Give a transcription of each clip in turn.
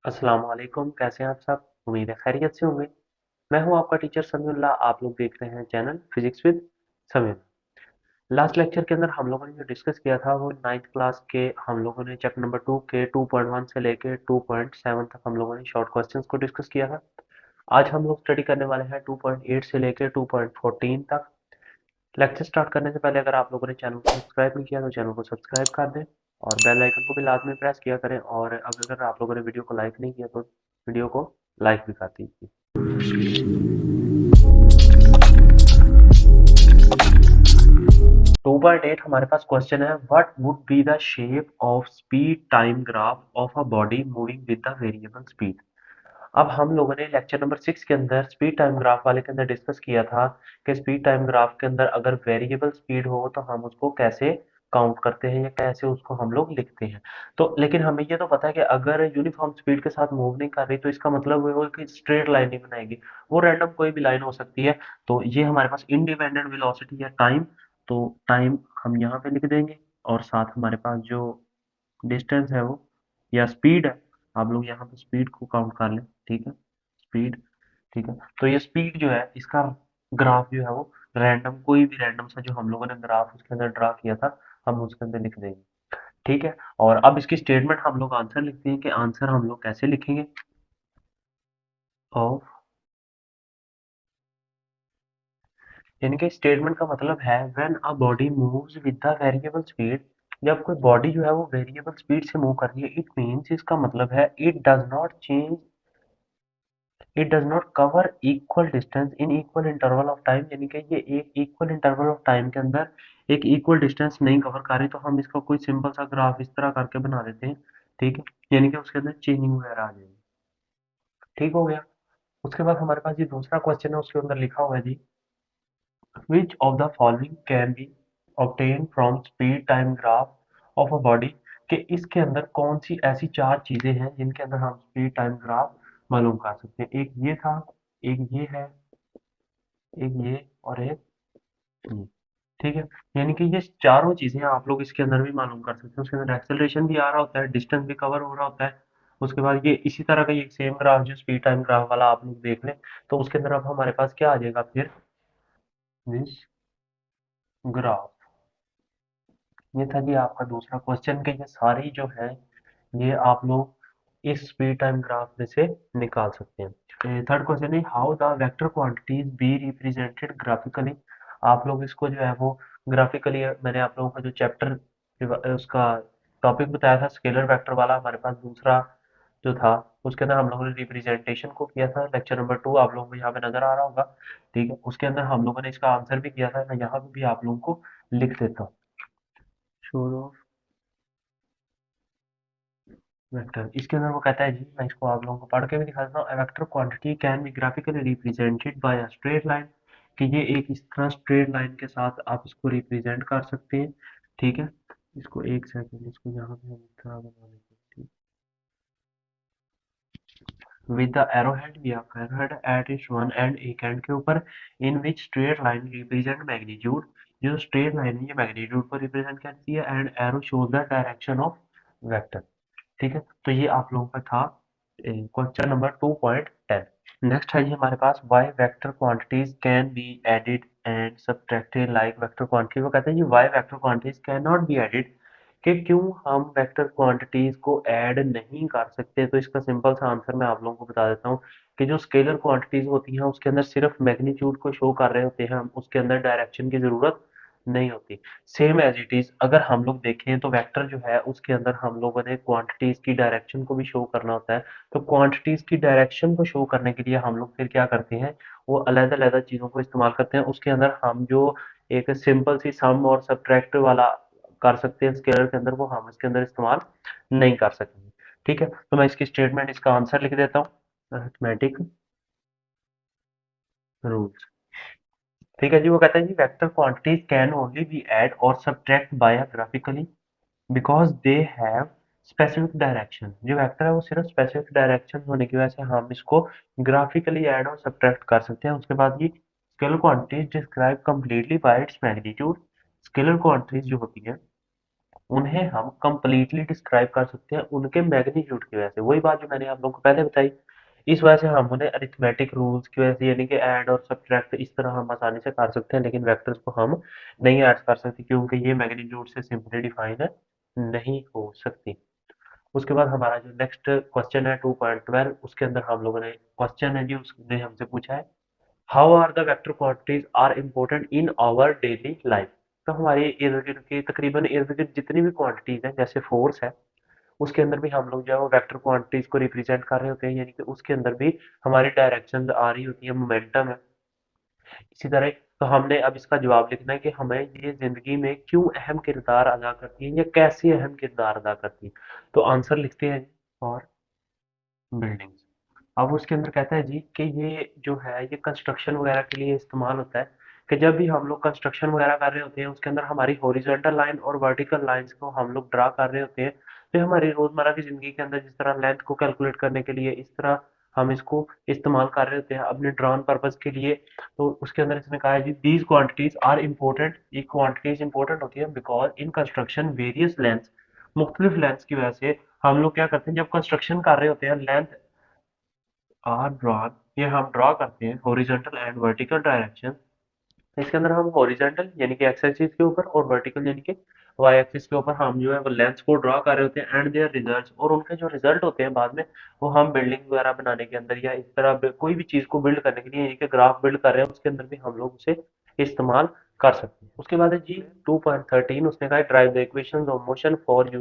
अस्सलाम वालेकुम, कैसे हैं आप सब? उम्मीद है खैरियत से होंगे। मैं हूं आपका टीचर समीउल्लाह। आप लोग देख रहे हैं channel physics with Samiullah. Last lecture के अंदर हम लोगों ने जो डिस्कस किया था वो 9th क्लास के हम लोगों ने चैप्टर नंबर 2 के 2.1 से लेके 2.7 तक हम लोगों ने शॉर्ट क्वेश्चंस को डिस्कस किया था। आज हम लोग स्टडी करने वाले हैं 2.8 से लेके 2.14 तक। लेक्चर स्टार्ट करने से पहले अगर आप लोगों ने चैनल को सब्सक्राइब नहीं किया तो चैनल को सब्सक्राइब कर दें और बेल आइकन को भी लाजमी प्रेस किया करें, और अगर आप लोगों ने वीडियो को लाइक नहीं किया तो वीडियो को लाइक भी कर दीजिए। 2.8 हमारे पास क्वेश्चन है, what would be the shape of speed time graph of a body moving with the variable speed. अब हम लोगों ने लेक्चर नंबर 6 के अंदर स्पीड टाइम ग्राफ वाले के अंदर डिस्कस किया था कि स्पीड टाइम ग्राफ के अंदर अगर वेरिएबल स्पीड हो तो हम उसको कैसे काउंट करते हैं या कैसे उसको हम लोग लिखते हैं। तो लेकिन हमें ये तो पता है कि अगर यूनिफॉर्म स्पीड के साथ मूव नहीं कर रही तो इसका मतलब वो एक स्ट्रेट लाइन नहीं बनाएगी, वो रैंडम कोई भी लाइन हो सकती है। तो ये हमारे पास इंडिपेंडेंट वेलोसिटी या टाइम, तो टाइम हम यहाँ पे लिख देंगे और साथ हमारे पास जो डिस्टेंस है वो या स्पीड है, आप लोग यहाँ पे स्पीड को काउंट कर लें। ठीक है, स्पीड। ठीक है, तो ये स्पीड जो है इसका ग्राफ जो है वो रैंडम, कोई भी रैंडम सा जो हम लोगों ने ग्राफ उसके अंदर ड्रा किया था हम उसके अंदर लिख देंगे। ठीक है, और अब इसकी स्टेटमेंट हम लोग आंसर लिखते हैं कि आंसर हम लोग कैसे लिखेंगे। ऑफ, यानी कि स्टेटमेंट का मतलब है when a body moves with the variable speed, जब कोई बॉडी जो है वो वेरिएबल स्पीड से मूव कर रही है, इट मींस इसका मतलब है it does not cover equal distance in equal interval of time, यानी कि ये एक इक्वल इंटरवल ऑफ टाइम के अंदर एक इक्वल डिस्टेंस नहीं कवर कर रही। तो हम इसका कोई सिंपल सा ग्राफ इस तरह करके बना देते हैं। ठीक है, यानी कि उसके अंदर चेंजिंग वगैरह आ जाएगी। ठीक हो गया। उसके बाद हमारे पास ये दूसरा क्वेश्चन है, उसके अंदर लिखा हुआ है जी, which of the following can be obtain from speed time graph of a body, कि इसके अंदर कौन सी ऐसी चार चीजें हैं जिनके अंदर हम स्पीड टाइम ग्राफ मालूम कर सकते हैं। एक ये था, एक ये है, एक ये और एक ये। ठीक है, यानी कि ये चारों चीजें आप लोग इसके अंदर भी मालूम कर सकते हैं। उसके अंदर एक्सेलरेशन भी आ रहा होता है, डिस्टेंस भी कवर हो रहा होता है। उसके बाद ये इसी तरह का ये सेम ग्राफ जो स्पीड टाइम ग्राफ वाला आप लोग देख लें, तो उसके अंदर अब हमारे पास क्या आ जाएगा फिर, दिस ग्राफ। ये था जी आपका दूसरा क्वेश्चन के ये सारे जो है ये आप लोग इस स्पीड टाइम ग्राफ में से निकाल सकते हैं। थर्ड क्वेश्चन है, how the vector quantities be represented graphically. आप लोग इसको जो है वो ग्राफिकली, मैंने आप लोगों का जो चैप्टर उसका टॉपिक बताया था स्केलर वेक्टर वाला, हमारे पास दूसरा जो था उसके अंदर हम लोगों ने रिप्रेजेंटेशन को किया था, लेक्चर नंबर 2 आप लोगों को यहाँ पे नजर आ रहा होगा। ठीक है, उसके अंदर हम लोगों ने इसका आंसर भी किया था, मैं यहाँ पे भी आप लोगों को लिख देता हूँ। शो वेक्टर, इसके अंदर वो कहता है जी, मैं इसको आप लोगों को पढ़ के भी दिखा देता हूँ। A vector quantity can be graphically represented by a straight line, कि ये एक इस तरह स्ट्रेट लाइन के साथ आप इसको रिप्रेजेंट कर सकते हैं। ठीक है, इसको एक सेकंड, इसको यहाँ पे हम इस तरह बना लेते हैं। विद द एरो हेड, या arrow head at its one and एक एंड के ऊपर, इन विच स्ट्रेट लाइन रिप्रेजेंट मैग्नीट्यूड, जो स्ट्रेट लाइन है ये मैग्नीट्यूड को रिप्रेजेंट करती है, and arrow shows the direction of vector. ठीक है, तो ये आप लोगों का था क्वेश्चन नंबर 2.10। नेक्स्ट है जी हमारे पास, why vector quantities can be added and subtracted like vector quantity. वो कहते हैं जी why vector quantities can not be added, कि क्यों हम वेक्टर क्वांटिटीज को ऐड नहीं कर सकते। तो इसका सिंपल सा आंसर मैं आप लोगों को बता देता हूँ कि जो स्केलर क्वांटिटीज होती हैं उसके अंदर सिर्फ मैग्नीट्यूड को शो कर रहे होते हैं, हम उसके अंदर डायरेक्शन की जरूरत नहीं होती। सेम एज इट इज अगर हम लोग देखें तो वेक्टर जो है उसके अंदर हम लोगों ने क्वांटिटीज की डायरेक्शन को भी शो करना होता है। तो क्वांटिटीज की डायरेक्शन को शो करने के लिए हम लोग फिर क्या करते हैं, वो अलग अलग चीजों को इस्तेमाल करते हैं। उसके अंदर हम जो एक सिंपल सी सम और सब्ट्रैक्ट वाला कर सकते हैं स्केलर के अंदर, वो हम इसके अंदर इस्तेमाल नहीं कर सकेंगे। ठीक है, तो मैं इसकी स्टेटमेंट, इसका आंसर लिख देता हूँ, अरिथमेटिक रूल्स। ठीक है जी, वो कहता है जी vector quantities can only be add और subtract by graphically because they have specific direction. जो वेक्टर है वो सिर्फ स्पेसिफिक डायरेक्शन होने की वजह से हम इसको ग्राफिकली ऐड और सब्ट्रैक्ट कर सकते हैं। उसके बाद ये scalar quantities describe completely by its magnitude. Scalar quantities जो होती है उन्हें हम कंप्लीटली डिस्क्राइब कर सकते हैं उनके मैग्नीट्यूड की वजह से। वही बात जो मैंने आप लोगों को पहले बताई, इस वजह से हम उन्हें अरिथमेटिक रूल्स की वजह से यानी कि ऐड और सब्ट्रैक्ट इस तरह हम आसानी से कर सकते हैं, लेकिन वेक्टर्स को हम नहीं ऐड कर सकते क्योंकि ये मैग्नीट्यूड से सिंपली डिफाइन नहीं हो सकती। उसके बाद हमारा जो नेक्स्ट क्वेश्चन है 2.12, उसके अंदर हम लोगों ने क्वेश्चन है जी, उसने हमसे पूछा है how are the vector quantities are important in our daily life. तो हमारे इर्द गिर्द की तकरीबन इर्द गिर्द जितनी भी क्वांटिटीज हैं, जैसे फोर्स है, उसके अंदर भी हम लोग जो है वो वेक्टर क्वांटिटीज को रिप्रेजेंट कर रहे होते हैं, यानी कि उसके अंदर भी हमारी डायरेक्शन आ रही होती है, मोमेंटम है। इसी तरह तो हमने अब इसका जवाब लिखना है कि हमें ये जिंदगी में क्यों अहम किरदार अदा करती है या कैसे अहम किरदार अदा करती है। तो आंसर लिखते हैं और बिल्डिंग्स। अब उसके अंदर कहता है जी कि ये जो है ये कंस्ट्रक्शन वगैरह के लिए इस्तेमाल होता है, कि जब भी हम लोग कंस्ट्रक्शन वगैरह कर रहे होते हैं उसके अंदर हमारी हॉरिजॉन्टल लाइन और वर्टिकल लाइंस को हम लोग ड्रा कर रहे होते हैं। तो हमारी रोजमर्रा की जिंदगी के अंदर जिस तरह लेंथ को कैलकुलेट करने के लिए इस तरह हम इसको इस्तेमाल कर रहे होते हैं अपने ड्रॉन पर्पज के लिए। तो उसके अंदर इसने कहा है जी दीज क्वांटिटीज आर इम्पोर्टेंट, ये क्वांटिटीज इंपॉर्टेंट होती है because in construction various lengths, मुख्तलिफ लेंथ्स की वजह से हम लोग क्या करते हैं जब कंस्ट्रक्शन कर रहे होते हैं लेंथ आर ड्रॉन, ये हम ड्रॉ करते हैं हॉरिजॉन्टल एंड वर्टिकल डायरेक्शन। इसके अंदर हम हॉरिजॉन्टल यानी कि एक्स एक्सिस के ऊपर और वर्टिकल यानी कि वाई एक्सिस के ऊपर हम जो है वो लेंस को ड्रॉ कर रहे होते हैं एंड देयर रिजल्ट्स, और उनके जो रिजल्ट होते हैं बाद में वो हम बिल्डिंग वगैरह बनाने के अंदर या इस तरह कोई भी चीज को बिल्ड करने के लिए यानी कि ग्राफ बिल्ड कर रहे हैं उसके अंदर भी हम लोग उसे इस्तेमाल कर सकते हैं। उसके बाद है जी 2.13, उसने कहा drive the equations of motion for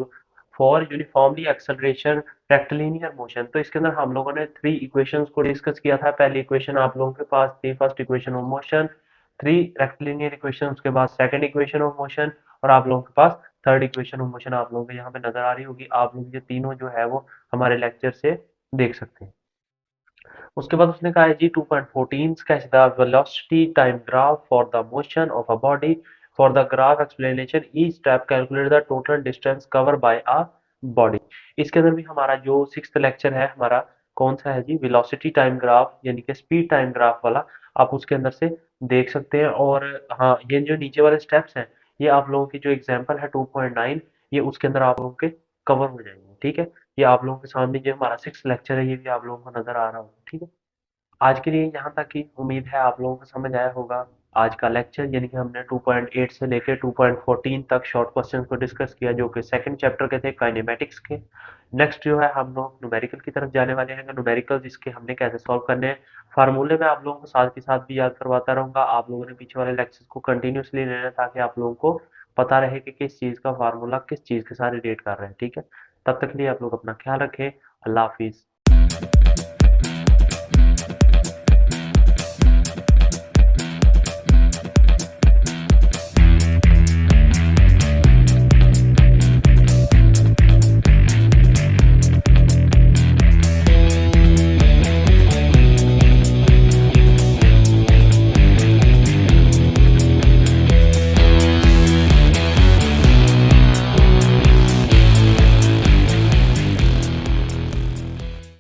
uniformly acceleration rectilinear motion. तो इसके अंदर हम लोगों ने थ्री इक्वेशंस को डिस्कस किया था। पहली इक्वेशन आप लोगों के पास थी first equation of motion, three rectilinear equation, उसके बाद सेकंड इक्वेशन ऑफ मोशन, और आप लोगों के पास थर्ड इक्वेशन ऑफ मोशन आप लोगों को यहाँ पे नजर आ रही होगी। आप लोग ये तीनों जो है वो हमारे लेक्चर से देख सकते हैं। उसके बाद उसने कहा है जी 2.14 sketch the velocity time graph for the motion of a body, for the graph explanation each step calculate the total distance covered by a body। इसके अंदर भी हमारा जो सिक्स्थ लेक्चर है हमारा कौन सा है जी, वेलोसिटी टाइम ग्राफ यानी कि स्पीड टाइम ग्राफ वाला, आप उसके अंदर से देख सकते हैं। और हाँ, ये जो नीचे वाले स्टेप्स हैं ये आप लोगों की जो एग्जांपल है 2.9, ये उसके अंदर आप लोगों के कवर हो जाएंगे। ठीक है, ये आप लोगों के सामने जो हमारा सिक्स लेक्चर है ये भी आप लोगों को नजर आ रहा होगा। ठीक है, आज के लिए यहाँ तक ही, उम्मीद है आप लोगों को समझ आया होगा आज का लेक्चर, यानी कि हमने 2.8 से लेकर 2.14 तक शॉर्ट क्वेश्चन को डिस्कस किया जो कि सेकंड चैप्टर के थे काइनेमेटिक्स के। नेक्स्ट जो है हम लोग न्यूमेरिकल की तरफ जाने वाले हैं, न्यूमेरिकल जिसके हमने कैसे सॉल्व करने हैं। फार्मूले में आप लोगों को साथ के साथ भी याद करवाता रहूंगा, आप लोगों ने पीछे वाले लेक्चर को कंटिन्यूसली लेना है ताकि आप लोगों को पता रहे कि किस चीज़ का फार्मूला किस चीज़ के साथ रिलेट कर रहे हैं। ठीक है, तब तक के लिए आप लोग अपना ख्याल रखें। अल्लाह हाफिज़।